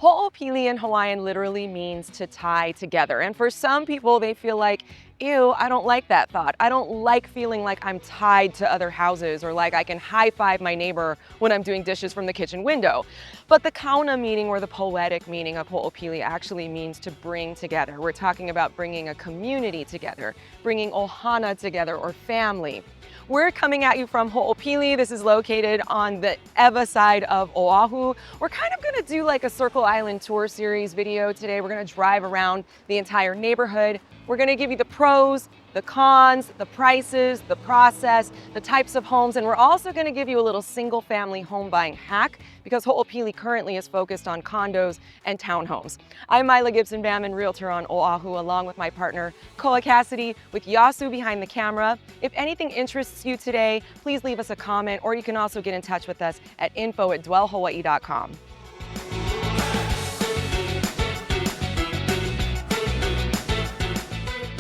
Ho'opili in Hawaiian literally means to tie together. And for some people, they feel like, ew, I don't like that thought. I don't like feeling like I'm tied to other houses or like I can high five my neighbor when I'm doing dishes from the kitchen window. But the kauna meaning, or the poetic meaning of Ho'opili, actually means to bring together. We're talking about bringing a community together, bringing ohana together, or family. We're coming at you from Ho'opili. This is located on the ʻEwa side of Oahu. We're kind of gonna do like a Circle Island tour series video today. We're gonna drive around the entire neighborhood. We're gonna give you the pros, the cons, the prices, the process, the types of homes, and we're also gonna give you a little single family home buying hack because Ho'opili currently is focused on condos and townhomes. I'm Myla Gibson-Bamman, realtor on Oahu, along with my partner, Koa Cassidy, with Yasu behind the camera. If anything interests you today, please leave us a comment, or you can also get in touch with us at info@dwellhawaii.com.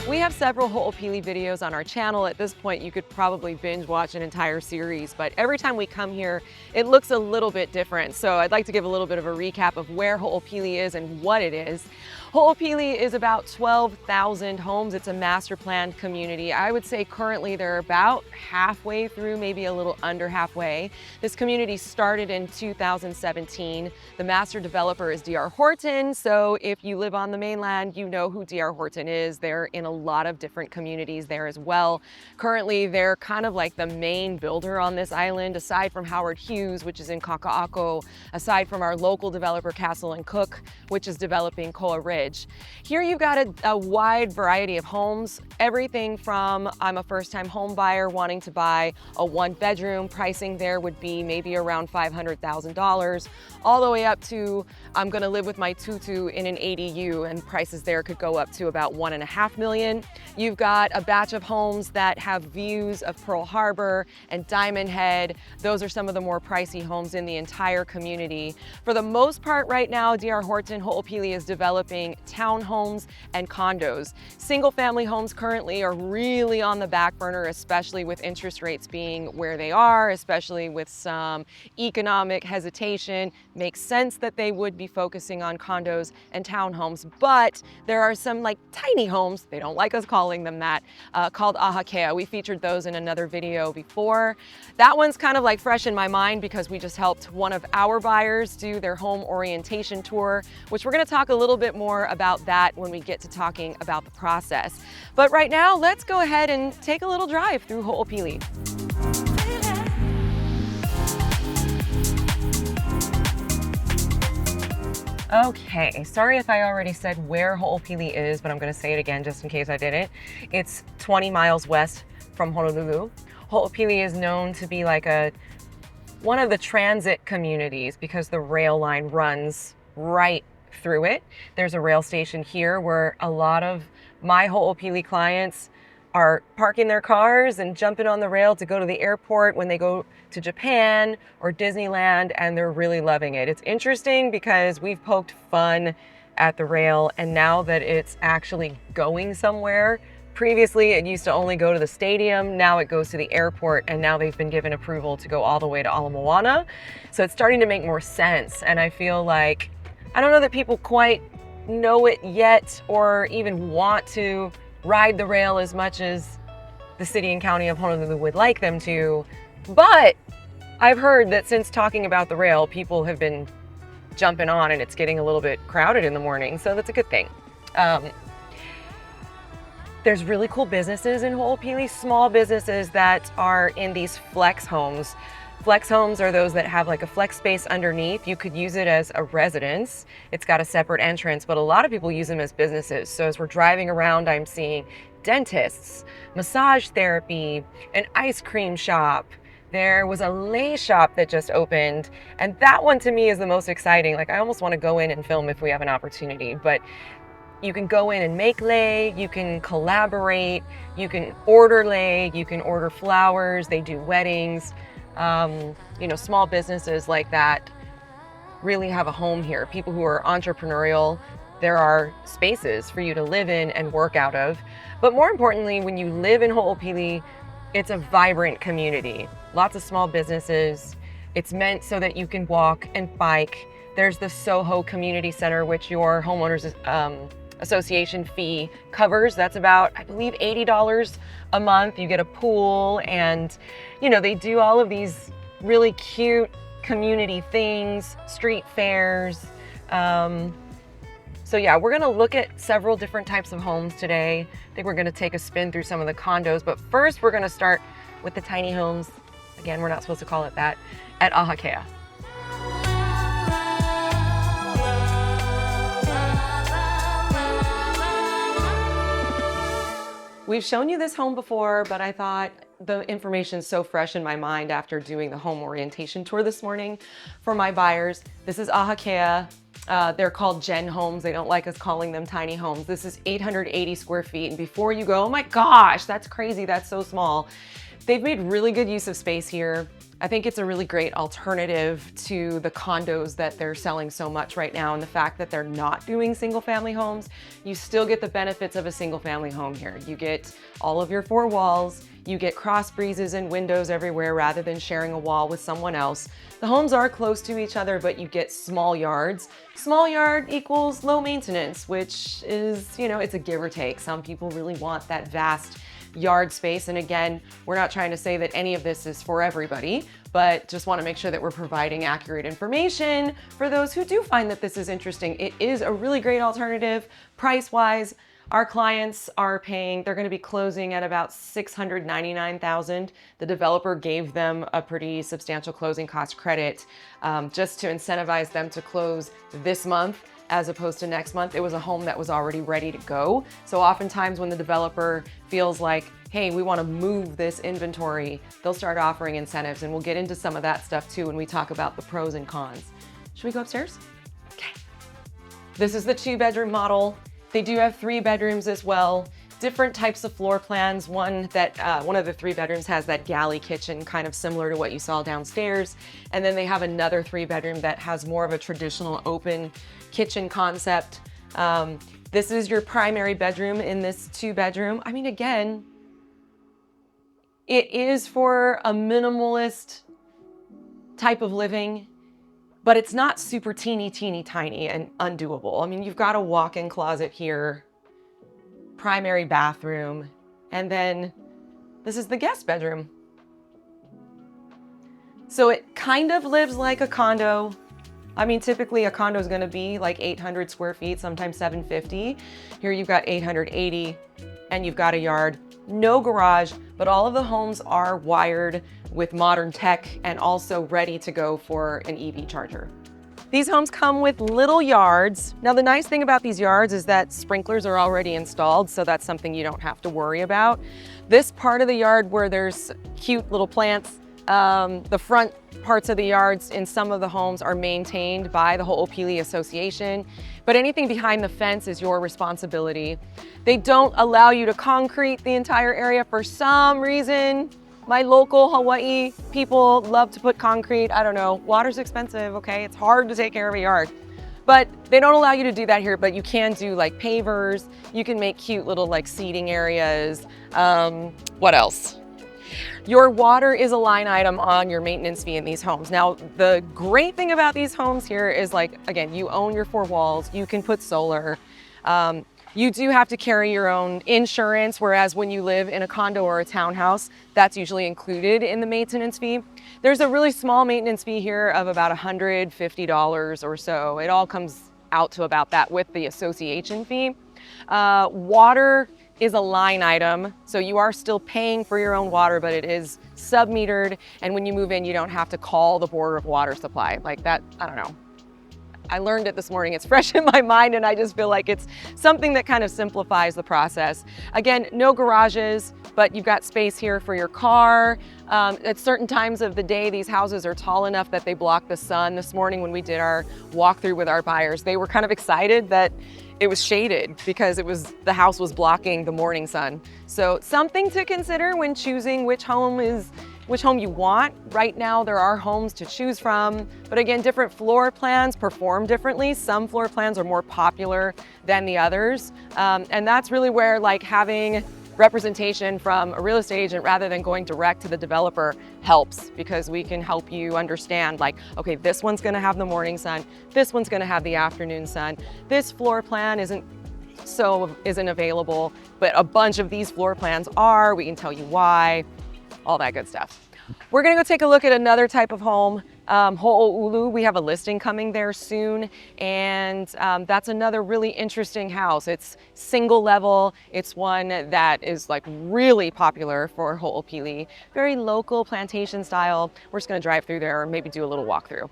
We have several Ho'opili videos on our channel. At this point, you could probably binge watch an entire series, but every time we come here, it looks a little bit different. So I'd like to give a little bit of a recap of where Ho'opili is and what it is. Ho'opili is about 12,000 homes. It's a master planned community. I would say currently they're about halfway through, maybe a little under halfway. This community started in 2017. The master developer is D.R. Horton. So if you live on the mainland, you know who D.R. Horton is. They're in a lot of different communities there as well. Currently, they're kind of like the main builder on this island, aside from Howard Hughes, which is in Kaka'ako, aside from our local developer Castle and Cook, which is developing Koa Ridge. Here you've got a wide variety of homes, everything from I'm a first-time home buyer wanting to buy a one-bedroom, pricing there would be maybe around $500,000, all the way up to I'm gonna live with my tutu in an ADU, and prices there could go up to about $1.5 million. You've got a batch of homes that have views of Pearl Harbor and Diamond Head. Those are some of the more pricey homes in the entire community. For the most part right now, D.R. Horton Ho'opili is developing townhomes and condos. Single family homes currently are really on the back burner, especially with interest rates being where they are, especially with some economic hesitation. Makes sense that they would be focusing on condos and townhomes, but there are some like tiny homes, they don't like us calling them that, called Ahakea. We featured those in another video before. That one's kind of like fresh in my mind because we just helped one of our buyers do their home orientation tour, which we're gonna talk a little bit more about that when we get to talking about the process. But right now, let's go ahead and take a little drive through Ho'opili. Okay, sorry if I already said where Ho'opili is, but I'm gonna say it again just in case I didn't. It's 20 miles west from Honolulu. Ho'opili is known to be like one of the transit communities because the rail line runs right through it. There's a rail station here where a lot of my Ho'opili clients are parking their cars and jumping on the rail to go to the airport when they go to Japan or Disneyland, and they're really loving it. It's interesting because we've poked fun at the rail, and now that it's actually going somewhere, previously it used to only go to the stadium, now it goes to the airport, and now they've been given approval to go all the way to Ala Moana. So it's starting to make more sense, and I feel like, I don't know that people quite know it yet or even want to ride the rail as much as the city and county of Honolulu would like them to, but I've heard that since talking about the rail, people have been jumping on and it's getting a little bit crowded in the morning, so that's a good thing. There's really cool businesses in Ho'opili, small businesses that are in these flex homes. Flex homes are those that have like a flex space underneath. You could use it as a residence. It's got a separate entrance, but a lot of people use them as businesses. So as we're driving around, I'm seeing dentists, massage therapy, an ice cream shop. There was a lei shop that just opened, and that one to me is the most exciting. Like I almost want to go in and film if we have an opportunity, but you can go in and make lei, you can collaborate, you can order lei, you can order flowers, they do weddings. You know, small businesses like that really have a home here. People who are entrepreneurial, there are spaces for you to live in and work out of. But more importantly, when you live in Ho'opili, it's a vibrant community. Lots of small businesses. It's meant so that you can walk and bike There's the Soho Community Center, which your homeowners association fee covers. That's about, I believe, $80 a month. You get a pool, and you know, they do all of these really cute community things, street fairs. So yeah, we're gonna look at several different types of homes today. I think we're gonna take a spin through some of the condos, but first we're gonna start with the tiny homes. Again, we're not supposed to call it that, at Ahakea. We've shown you this home before, but I thought the information's so fresh in my mind after doing the home orientation tour this morning for my buyers. This is Ahakea. They're called Gen homes. They don't like us calling them tiny homes. This is 880 square feet. And before you go, oh my gosh, that's crazy, that's so small. They've made really good use of space here. I think it's a really great alternative to the condos that they're selling so much right now, and the fact that they're not doing single family homes. You still get the benefits of a single family home here. You get all of your four walls, you get cross breezes and windows everywhere rather than sharing a wall with someone else. The homes are close to each other, but you get small yards. Small yard equals low maintenance, which is, you know, it's a give or take. Some people really want that vast yard space. And again, we're not trying to say that any of this is for everybody, but just want to make sure that we're providing accurate information for those who do find that this is interesting. It is a really great alternative price-wise. Our clients are paying, they're going to be closing at about $699,000. The developer gave them a pretty substantial closing cost credit just to incentivize them to close this month as opposed to next month. It was a home that was already ready to go. So oftentimes when the developer feels like, hey, we want to move this inventory, they'll start offering incentives, and we'll get into some of that stuff too when we talk about the pros and cons. Should we go upstairs? Okay. This is the 2-bedroom model. They do have 3 bedrooms as well. Different types of floor plans. One of the 3 bedrooms has that galley kitchen, kind of similar to what you saw downstairs. And then they have another 3-bedroom that has more of a traditional open kitchen concept. This is your primary bedroom in this 2-bedroom. I mean, again, it is for a minimalist type of living, but it's not super teeny tiny and undoable. I mean, you've got a walk-in closet here, primary bathroom, and then this is the guest bedroom. So it kind of lives like a condo. I mean, typically a condo is gonna be like 800 square feet, sometimes 750. Here you've got 880, and you've got a yard, no garage, but all of the homes are wired with modern tech and also ready to go for an EV charger. These homes come with little yards. Now, the nice thing about these yards is that sprinklers are already installed, so that's something you don't have to worry about. This part of the yard where there's cute little plants, the front parts of the yards in some of the homes are maintained by the Hoʻopili Association, but anything behind the fence is your responsibility. They don't allow you to concrete the entire area for some reason. My local Hawaii people love to put concrete. I don't know, water's expensive, okay? It's hard to take care of a yard. But they don't allow you to do that here, but you can do like pavers. You can make cute little like seating areas. What else? Your water is a line item on your maintenance fee in these homes. Now, the great thing about these homes here is, like, again, you own your 4 walls, you can put solar. You do have to carry your own insurance, whereas when you live in a condo or a townhouse, that's usually included in the maintenance fee. There's a really small maintenance fee here of about $150 or so. It all comes out to about that with the association fee. Water is a line item, so you are still paying for your own water, but it is sub-metered, and when you move in, you don't have to call the Board of Water Supply. Like that, I don't know. I learned it this morning. It's fresh in my mind, and I just feel like it's something that kind of simplifies the process. Again, no garages, but you've got space here for your car. At certain times of the day, these houses are tall enough that they block the sun. This morning when we did our walkthrough with our buyers, they were kind of excited that it was shaded because the house was blocking the morning sun. So something to consider when choosing which home you want. Right now, there are homes to choose from, but again, different floor plans perform differently. Some floor plans are more popular than the others. And that's really where, like, having representation from a real estate agent rather than going direct to the developer helps, because we can help you understand, like, okay, this one's gonna have the morning sun, this one's gonna have the afternoon sun, this floor plan isn't available, but a bunch of these floor plans are. We can tell you why, all that good stuff. We're gonna go take a look at another type of home, Honolulu. We have a listing coming there soon, and that's another really interesting house. It's single level. It's one that is like really popular for Ho'opili. Very local, plantation style. We're just gonna drive through there or maybe do a little walkthrough.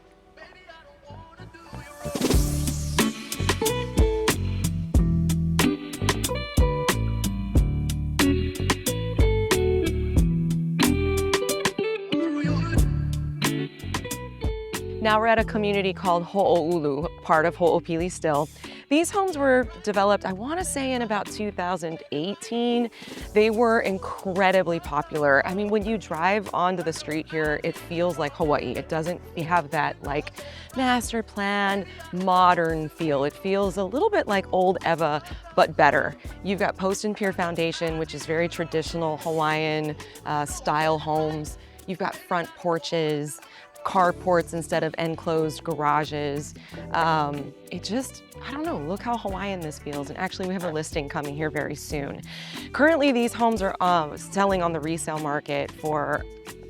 Now we're at a community called Ho'oulu, part of Ho'opili still. These homes were developed, I want to say, in about 2018. They were incredibly popular. I mean, when you drive onto the street here, it feels like Hawaii. It doesn't have that like master plan, modern feel. It feels a little bit like old ʻEwa, but better. You've got post and pier foundation, which is very traditional Hawaiian style homes. You've got front porches, carports instead of enclosed garages. It just, I don't know, look how Hawaiian this feels. And actually we have a listing coming here very soon. Currently these homes are selling on the resale market for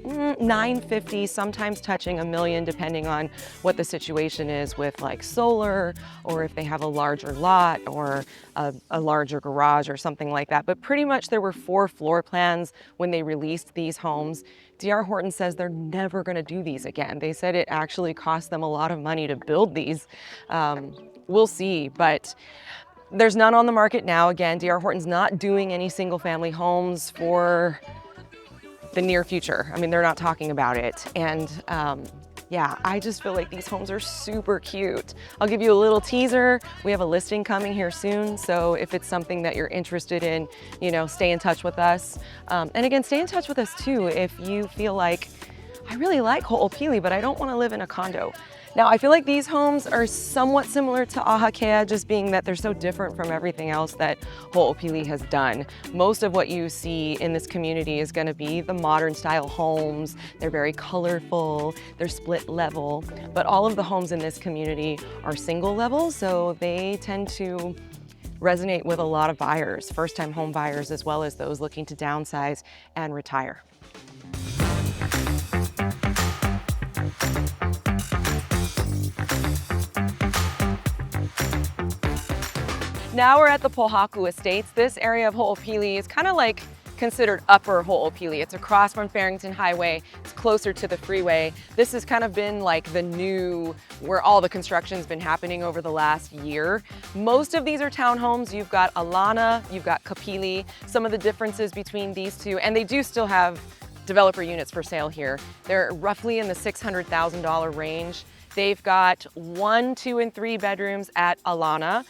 $950, sometimes touching $1 million, depending on what the situation is with like solar, or if they have a larger lot or a larger garage or something like that. But pretty much there were 4 floor plans when they released these homes. D.R. Horton says they're never going to do these again. They said it actually cost them a lot of money to build these. We'll see, but there's none on the market now. Again, D.R. Horton's not doing any single family homes for the near future. I mean, they're not talking about it. And yeah, I just feel like these homes are super cute. I'll give you a little teaser. We have a listing coming here soon. So if it's something that you're interested in, you know, stay in touch with us. And again, stay in touch with us too if you feel like, I really like Ho'opili, but I don't want to live in a condo. Now, I feel like these homes are somewhat similar to Ahakea, just being that they're so different from everything else that Ho'opili has done. Most of what you see in this community is going to be the modern style homes. They're very colorful, they're split level, but all of the homes in this community are single level, so they tend to resonate with a lot of buyers, first-time home buyers, as well as those looking to downsize and retire. Now we're at the Pōhaku Estates. This area of Ho'opili is kind of like considered upper Ho'opili. It's across from Farrington Highway. It's closer to the freeway. This has kind of been like the new, where all the construction's been happening over the last year. Most of these are townhomes. You've got Alana, you've got Kapili. Some of the differences between these two, and they do still have developer units for sale here. They're roughly in the $600,000 range. They've got 1, 2, and 3 bedrooms at Alana.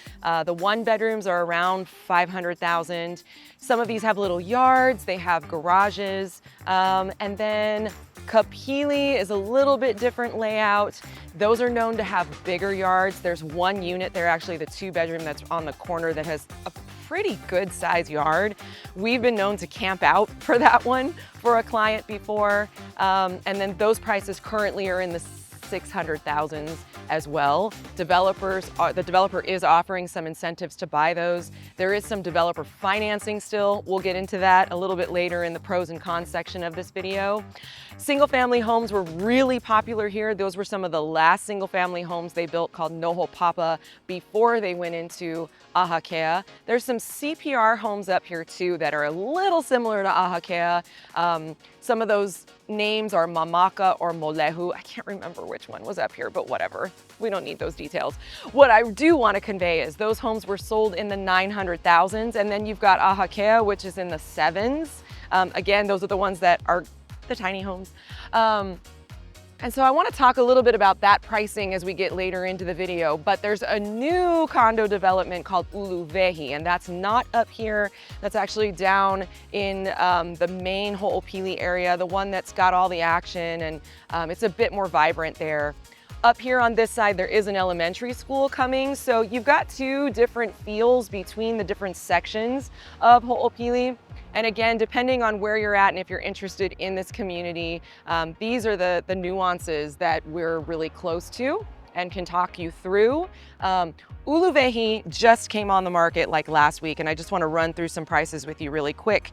The 1 bedrooms are around $500,000. Some of these have little yards, they have garages, and then Kapili is a little bit different layout. Those are known to have bigger yards. There's 1 unit there, actually the 2-bedroom that's on the corner, that has a pretty good size yard. We've been known to camp out for that one for a client before. And then those prices currently are in the $600,000 as well. The developer is offering some incentives to buy those. There is some developer financing still. We'll get into that a little bit later in the pros and cons section of this video. Single family homes were really popular here. Those were some of the last single family homes they built, called Noho Papa, before they went into Ahakea. There's some CPR homes up here too that are a little similar to Ahakea. Some of those names are Mamaka or Molehu. I can't remember which one was up here, but whatever. We don't need those details. What I do want to convey is those homes were sold in the 900,000s, and then you've got Ahakea, which is in the 7s. Again, those are the ones that are the tiny homes. And so I want to talk a little bit about that pricing as we get later into the video, but there's a new condo development called Uluwehi, and that's not up here. That's actually down in the main Ho'opili area, the one that's got all the action, and it's a bit more vibrant there. Up here on this side, there is an elementary school coming, so you've got 2 different feels between the different sections of Ho'opili. And again, depending on where you're at and if you're interested in this community, these are the nuances that we're really close to and can talk you through. Uluwehi just came on the market like last week, and I just want to run through some prices with you really quick.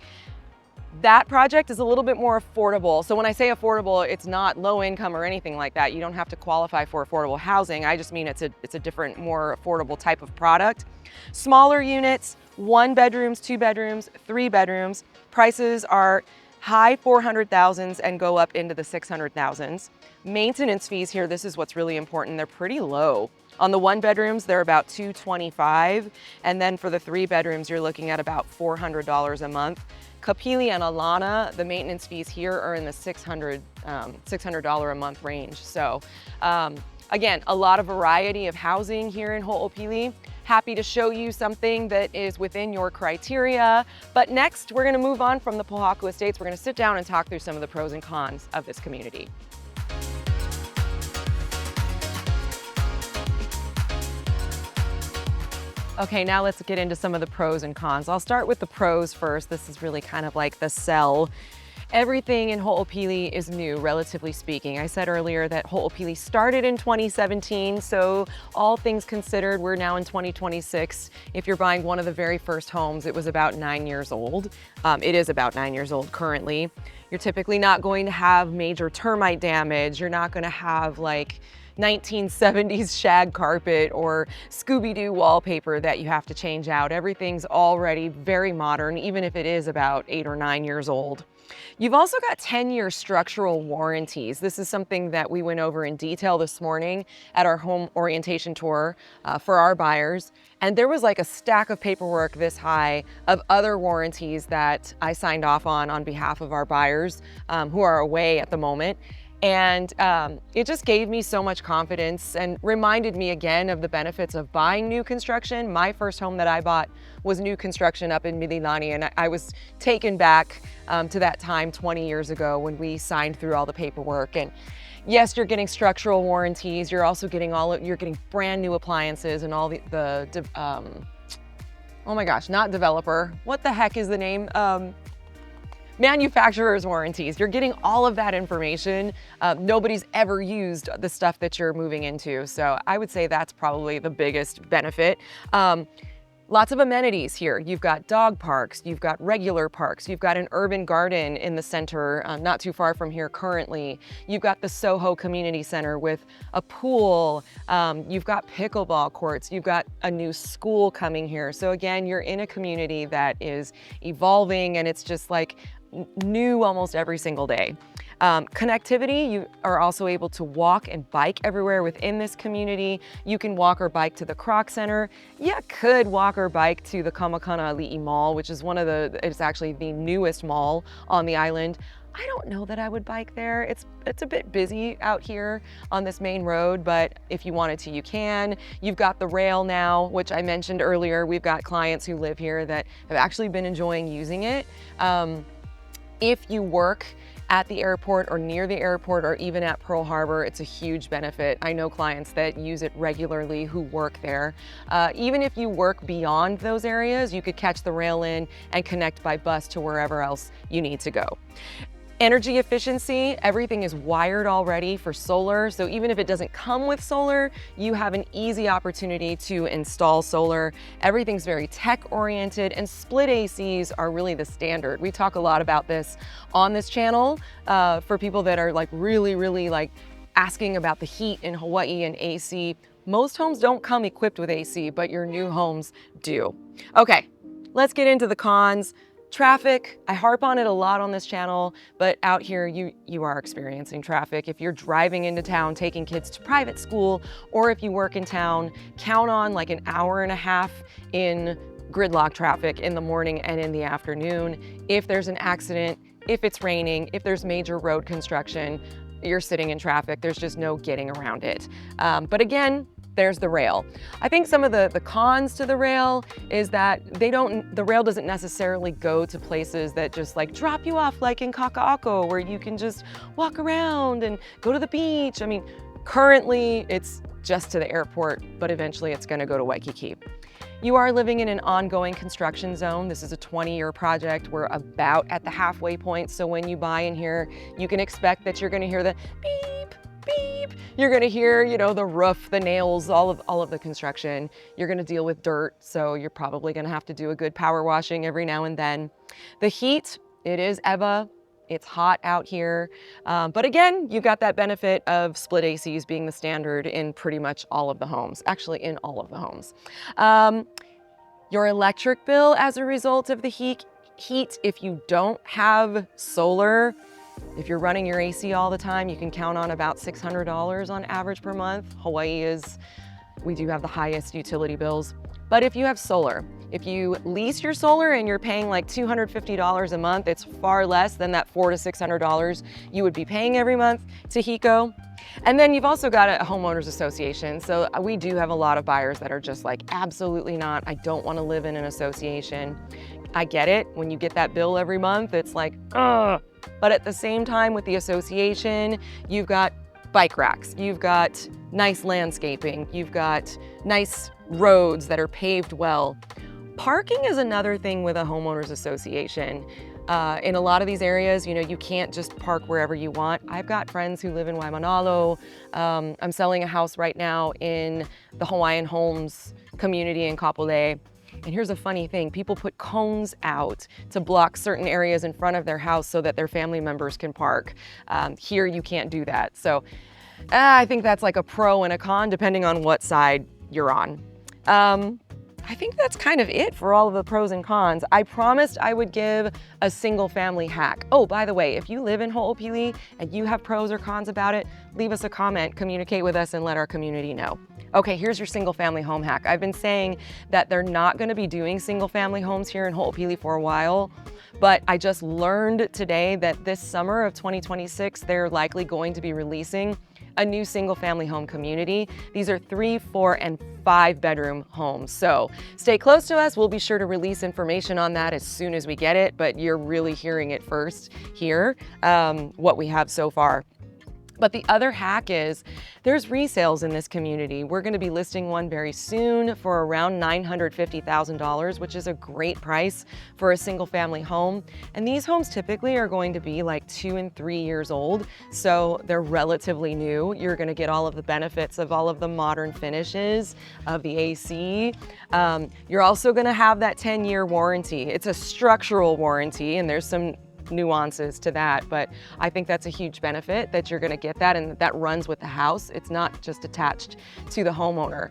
That project is a little bit more affordable. So when I say affordable, it's not low income or anything like that. You don't have to qualify for affordable housing. I just mean it's a different, more affordable type of product. Smaller units, 1 bedrooms, 2 bedrooms, 3 bedrooms. Prices are high 400,000s and go up into the 600,000s. Maintenance fees here, this is what's really important. They're pretty low. On the 1 bedrooms, they're about $225. And then for the 3 bedrooms, you're looking at about $400 a month. Hoʻopili and Alana, the maintenance fees here are in the $600 a month range. So again, a lot of variety of housing here in Hoʻopili. Happy to show you something that is within your criteria. But next, we're gonna move on from the Pōhaku Estates. We're gonna sit down and talk through some of the pros and cons of this community. Okay, now let's get into some of the pros and cons. I'll start with the pros first. This is really kind of like the sell. Everything in Hoʻopili is new, relatively speaking. I said earlier that Hoʻopili started in 2017, so all things considered, we're now in 2026. If you're buying one of the very first homes, it was about 9 years old. It is about 9 years old currently. You're typically not going to have major termite damage. You're not gonna have like 1970s shag carpet or Scooby-Doo wallpaper that you have to change out. Everything's already very modern, even if it is about 8 or 9 years old. You've also got 10-year structural warranties. This is something that we went over in detail this morning at our home orientation tour for our buyers. And there was like a stack of paperwork this high of other warranties that I signed off on behalf of our buyers who are away at the moment. And it just gave me so much confidence and reminded me again of the benefits of buying new construction. My first home that I bought was new construction up in Mililani, and I was taken back to that time 20 years ago when we signed through all the paperwork. And yes, you're getting structural warranties. You're also getting you're getting brand new appliances and all oh my gosh, not developer. What the heck is the name? Manufacturer's warranties. You're getting all of that information. Nobody's ever used the stuff that you're moving into. So I would say that's probably the biggest benefit. Lots of amenities here. You've got dog parks, you've got regular parks, you've got an urban garden in the center, not too far from here currently. You've got the Soho Community Center with a pool. You've got pickleball courts. You've got a new school coming here. So again, you're in a community that is evolving, and it's just like new almost every single day. Connectivity, you are also able to walk and bike everywhere within this community. You can walk or bike to the Croc Center. You could walk or bike to the Kamakana-Ali'i Mall, which is it's actually the newest mall on the island. I don't know that I would bike there. It's a bit busy out here on this main road, but if you wanted to, you can. You've got the rail now, which I mentioned earlier. We've got clients who live here that have actually been enjoying using it. If you work at the airport or near the airport or even at Pearl Harbor, it's a huge benefit. I know clients that use it regularly who work there. Even if you work beyond those areas, you could catch the rail in and connect by bus to wherever else you need to go. Energy efficiency, everything is wired already for solar. So even if it doesn't come with solar, you have an easy opportunity to install solar. Everything's very tech oriented, and split ACs are really the standard. We talk a lot about this on this channel for people that are like really like asking about the heat in Hawaii and AC. Most homes don't come equipped with AC, but your new homes do. Okay, let's get into the cons. Traffic, I harp on it a lot on this channel, but out here you are experiencing traffic. If you're driving into town, taking kids to private school, or if you work in town, count on like an hour and a half in gridlock traffic in the morning and in the afternoon. If there's an accident, if it's raining, if there's major road construction, you're sitting in traffic. There's just no getting around it. But again, there's the rail. I think some of the cons to the rail is that the rail doesn't necessarily go to places that just like drop you off like in Kaka'ako, where you can just walk around and go to the beach. I mean, currently it's just to the airport, but eventually it's going to go to Waikiki. You are living in an ongoing construction zone. This is a 20-year project. We're about at the halfway point. So when you buy in here, you can expect that you're going to hear the beep, beep. You're going to hear, you know, the roof, the nails, all of the construction. You're going to deal with dirt. So you're probably going to have to do a good power washing every now and then. The heat, it is ʻEwa. It's hot out here. But again, you've got that benefit of split ACs being the standard in pretty much all of the homes, actually in all of the homes. Your electric bill as a result of the heat, if you don't have solar, if you're running your AC all the time, you can count on about $600 on average per month. Hawaii we do have the highest utility bills. But if you have solar, if you lease your solar and you're paying like $250 a month, it's far less than that $400 to $600 you would be paying every month to HECO. And then you've also got a homeowners association. So we do have a lot of buyers that are just like, absolutely not. I don't want to live in an association. I get it. When you get that bill every month, it's like, ugh. But at the same time with the association, you've got bike racks, you've got nice landscaping, you've got nice roads that are paved well. Parking is another thing with a homeowners association. In a lot of these areas, you know, you can't just park wherever you want. I've got friends who live in Waimanalo. I'm selling a house right now in the Hawaiian Homes community in Kapolei. And here's a funny thing, people put cones out to block certain areas in front of their house so that their family members can park. Here you can't do that. So I think that's like a pro and a con depending on what side you're on. I think that's kind of it for all of the pros and cons. I promised I would give a single family hack. Oh, by the way, if you live in Ho'opili and you have pros or cons about it, leave us a comment, communicate with us, and let our community know. Okay, here's your single family home hack. I've been saying that they're not gonna be doing single family homes here in Ho'opili for a while, but I just learned today that this summer of 2026, they're likely going to be releasing a new single family home community. These are 3, 4, and 5 bedroom homes. So stay close to us. We'll be sure to release information on that as soon as we get it, but you're really hearing it first here, what we have so far. But the other hack is there's resales in this community. We're going to be listing one very soon for around $950,000, which is a great price for a single family home. And these homes typically are going to be like 2 and 3 years old. So they're relatively new. You're going to get all of the benefits of all of the modern finishes of the AC. You're also going to have that 10-year warranty. It's a structural warranty, and there's some nuances to that, but I think that's a huge benefit that you're going to get that, and that runs with the house. It's not just attached to the homeowner.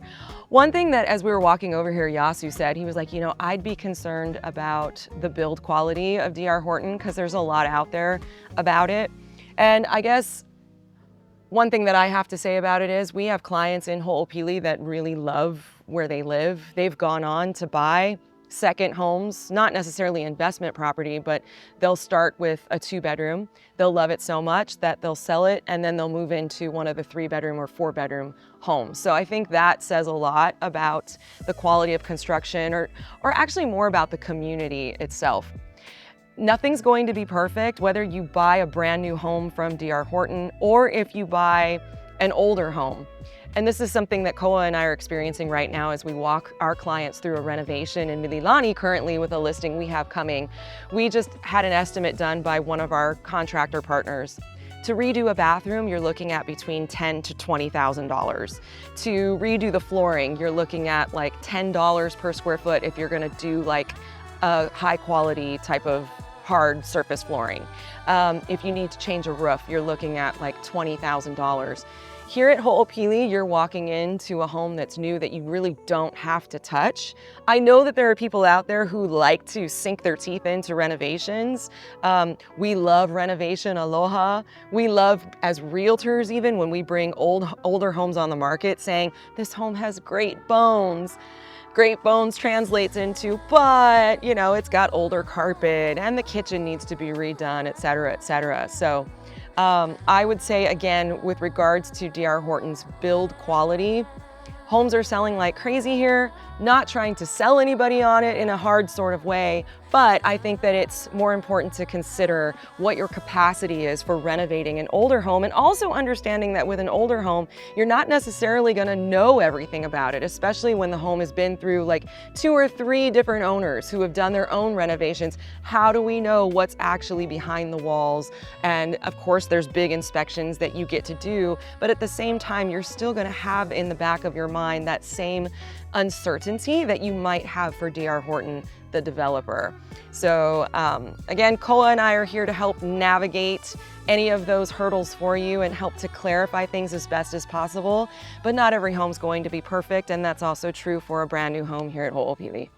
One thing that as we were walking over here, Yasu said, he was like, you know, I'd be concerned about the build quality of DR Horton because there's a lot out there about it. And I guess one thing that I have to say about it is we have clients in Ho'opili that really love where they live. They've gone on to buy second homes, not necessarily investment property, but they'll start with a 2-bedroom. They'll love it so much that they'll sell it and then they'll move into one of the 3-bedroom or 4-bedroom homes. So I think that says a lot about the quality of construction or actually more about the community itself. Nothing's going to be perfect, whether you buy a brand new home from DR Horton or if you buy an older home. And this is something that Koa and I are experiencing right now as we walk our clients through a renovation in Mililani currently with a listing we have coming. We just had an estimate done by one of our contractor partners. To redo a bathroom, you're looking at between $10,000 to $20,000. To redo the flooring, you're looking at like $10 per square foot if you're gonna do like a high quality type of hard surface flooring. If you need to change a roof, you're looking at like $20,000. Here at Ho'opili, you're walking into a home that's new that you really don't have to touch. I know that there are people out there who like to sink their teeth into renovations. We love renovation aloha. We love, as realtors even, when we bring older homes on the market saying, this home has great bones. Great bones translates into, but you know, it's got older carpet and the kitchen needs to be redone, et cetera, et cetera. So I would say, again, with regards to DR Horton's build quality, homes are selling like crazy here, not trying to sell anybody on it in a hard sort of way, But I think that it's more important to consider what your capacity is for renovating an older home, and also understanding that with an older home, you're not necessarily gonna know everything about it, especially when the home has been through like 2 or 3 different owners who have done their own renovations. How do we know what's actually behind the walls? And of course, there's big inspections that you get to do, but at the same time, you're still gonna have in the back of your mind that same uncertainty that you might have for D.R. Horton, the developer. So again, Koa and I are here to help navigate any of those hurdles for you and help to clarify things as best as possible. But not every home's going to be perfect, and that's also true for a brand new home here at Ho'opili.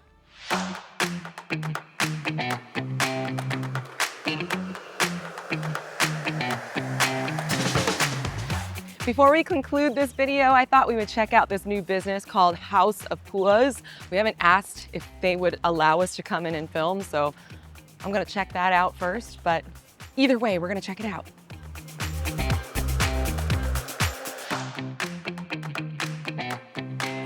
Before we conclude this video, I thought we would check out this new business called House of Pūʻas. We haven't asked if they would allow us to come in and film, so I'm gonna check that out first, but either way, we're gonna check it out.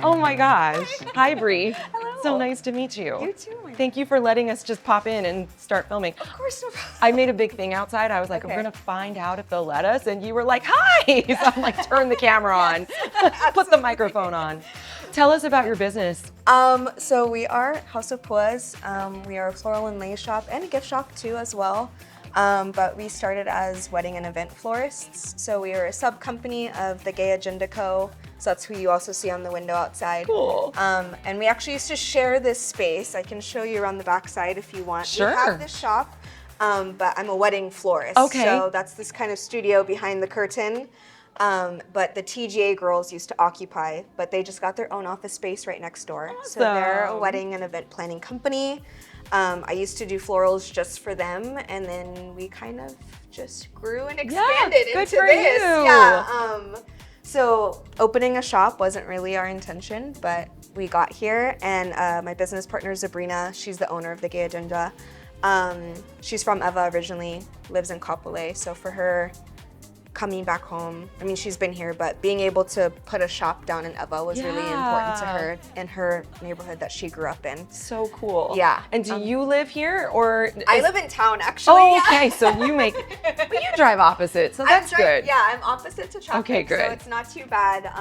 Oh my gosh. Hi, Bree. Hello. So nice to meet you. You too. Thank you for letting us just pop in and start filming. Of course, no problem. I made a big thing outside. I was like, Okay. we're gonna find out if they'll let us. And you were like, hi. So I'm like, turn the camera on, put the microphone on. Tell us about your business. So we are House of Pūʻas. We are a floral and lace shop and a gift shop too as well. But we started as wedding and event florists. So we are a sub company of the Gay Agenda Co. So that's who you also see on the window outside. Cool. And we actually used to share this space. I can show you around the back side if you want. Sure. We have this shop, but I'm a wedding florist. Okay. So that's this kind of studio behind the curtain. But the TGA girls used to occupy, but they just got their own office space right next door. Awesome. So they're a wedding and event planning company. I used to do florals just for them, and then we kind of just grew and expanded good into for this. you. Yeah. So opening a shop wasn't really our intention, but we got here, and my business partner Sabrina, she's the owner of the Gay Agenda. She's from ʻEwa originally, lives in Kapolei, so for her, coming back home, I mean, she's been here, but being able to put a shop down in ʻEwa was really important to her in her neighborhood that she grew up in. So cool. Yeah. And do you live here or? I live in town, actually. Oh, yeah. okay. So you make, but you drive opposite, so that's good. Yeah, I'm opposite to traffic, Okay, good. so it's not too bad.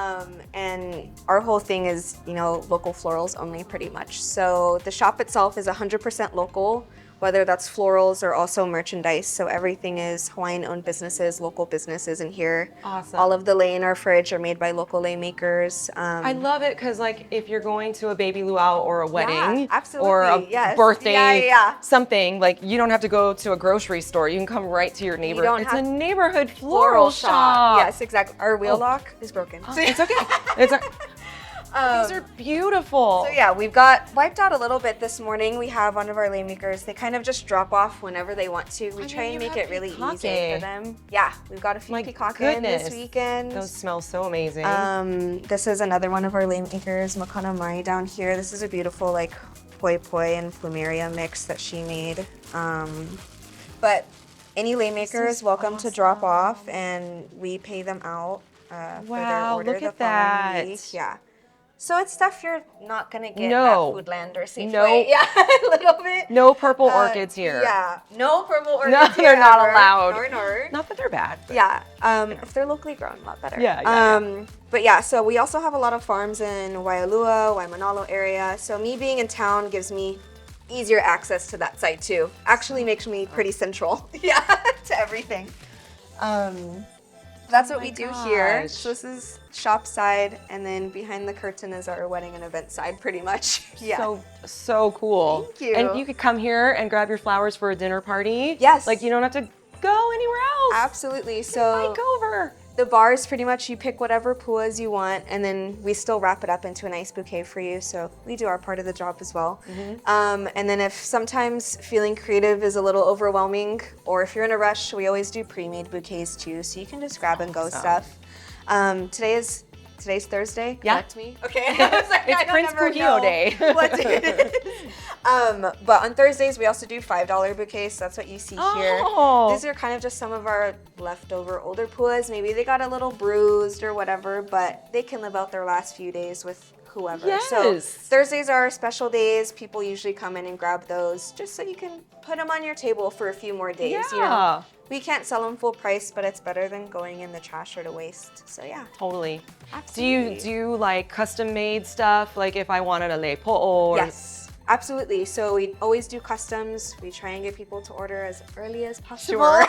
And our whole thing is, you know, local florals only pretty much. So the shop itself is 100% local, whether that's florals or also merchandise. So everything is Hawaiian-owned businesses, local businesses in here. Awesome. All of the lei in our fridge are made by local lei makers. I love it because, like, if you're going to a baby luau or a wedding absolutely, or a yes. birthday, Yeah. something, like, you don't have to go to a grocery store. You can come right to your neighbor. don't It's have- a neighborhood floral shop. Yes, exactly. Our wheel lock is broken. It's okay. It's a, these are beautiful. So yeah, we've got wiped out a little bit this morning. We have one of our lei makers. They kind of just drop off whenever they want to. We try and make it really easy for them. Yeah, we've got a few peacock in this weekend. Those smell so amazing. This is another one of our lei makers, Makana Mai down here. This is a beautiful like poi poi and plumeria mix that she made. But any lei maker is welcome to drop off, and we pay them out for their order look the at that. following week. Yeah. So it's stuff you're not gonna get No. at Foodland or Safeway. Nope. Yeah, a little bit. No purple orchids here. Yeah, no purple orchids No, here. they're not ever. allowed. No. Not that they're bad. But Yeah, if they're locally grown, a lot better. Yeah. But yeah, so we also have a lot of farms in Waialua, Waimanalo area. So me being in town gives me easier access to that side too. Actually makes me pretty central. Yeah, to everything. That's what we do here. So this is shop side, and then behind the curtain is our wedding and event side, pretty much. Yeah. So cool. Thank you. And you could come here and grab your flowers for a dinner party. Yes. Like, you don't have to go anywhere else. Absolutely. So Bike over. the bars, pretty much you pick whatever pūʻas you want, and then we still wrap it up into a nice bouquet for you. So we do our part of the job as well. And then if sometimes feeling creative is a little overwhelming, or if you're in a rush, we always do pre-made bouquets too, so you can just grab and go stuff. Today's Thursday. Yeah. Correct me. Okay. I was like, It's I don't Prince ever Pūʻio know Day. what day it is. But on Thursdays we also do $5 bouquets. So that's what you see here. Oh. These are kind of just some of our leftover older pūʻas. Maybe they got a little bruised or whatever, but they can live out their last few days with whoever. Yes. So Thursdays are our special days. People usually come in and grab those just so you can put them on your table for a few more days. Yeah. You know? We can't sell them full price, but it's better than going in the trash or to waste. So yeah. Totally. Absolutely. Do you like custom made stuff? Like if I wanted a lei po'o? Or... Yes, absolutely. So we always do customs. We try and get people to order as early as possible. Sure.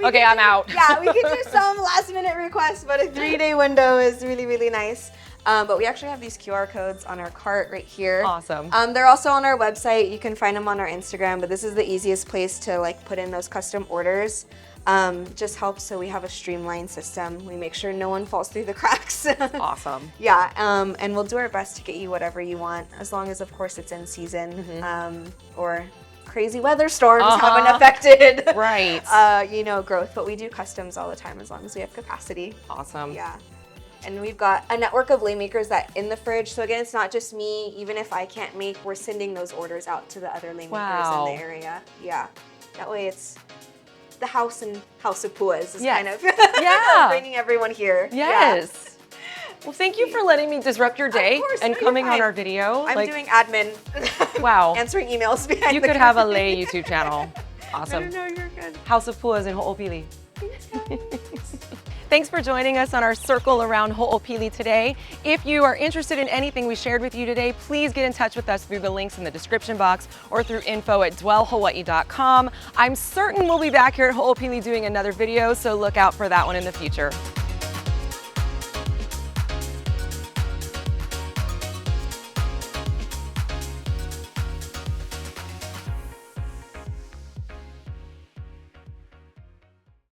Okay, I'm out. Yeah, we can do some last minute requests, but a 3-day window is really, really nice. But we actually have these QR codes on our cart right here. Awesome. They're also on our website. You can find them on our Instagram, but this is the easiest place to like put in those custom orders. Just helps so we have a streamlined system. We make sure no one falls through the cracks. Awesome. Yeah, and we'll do our best to get you whatever you want, as long as of course it's in season, or crazy weather storms haven't affected right. you know, growth. But we do customs all the time as long as we have capacity. Awesome. Yeah. And we've got a network of lei makers that in the fridge. So again, it's not just me. Even if I can't make, we're sending those orders out to the other lei makers in the area. Yeah. That way it's the house and house of Pūʻas is kind of bringing everyone here. Yes. Yeah. Well, thank you for letting me disrupt your day and coming on our video. I'm doing admin. Wow. Answering emails behind You the could have a lei YouTube channel. Awesome. No, you're good. House of Pūʻas in Hoʻopili. Thanks for joining us on our circle around Ho'opili today. If you are interested in anything we shared with you today, please get in touch with us through the links in the description box or through info@dwellhawaii.com. I'm certain we'll be back here at Ho'opili doing another video, so look out for that one in the future.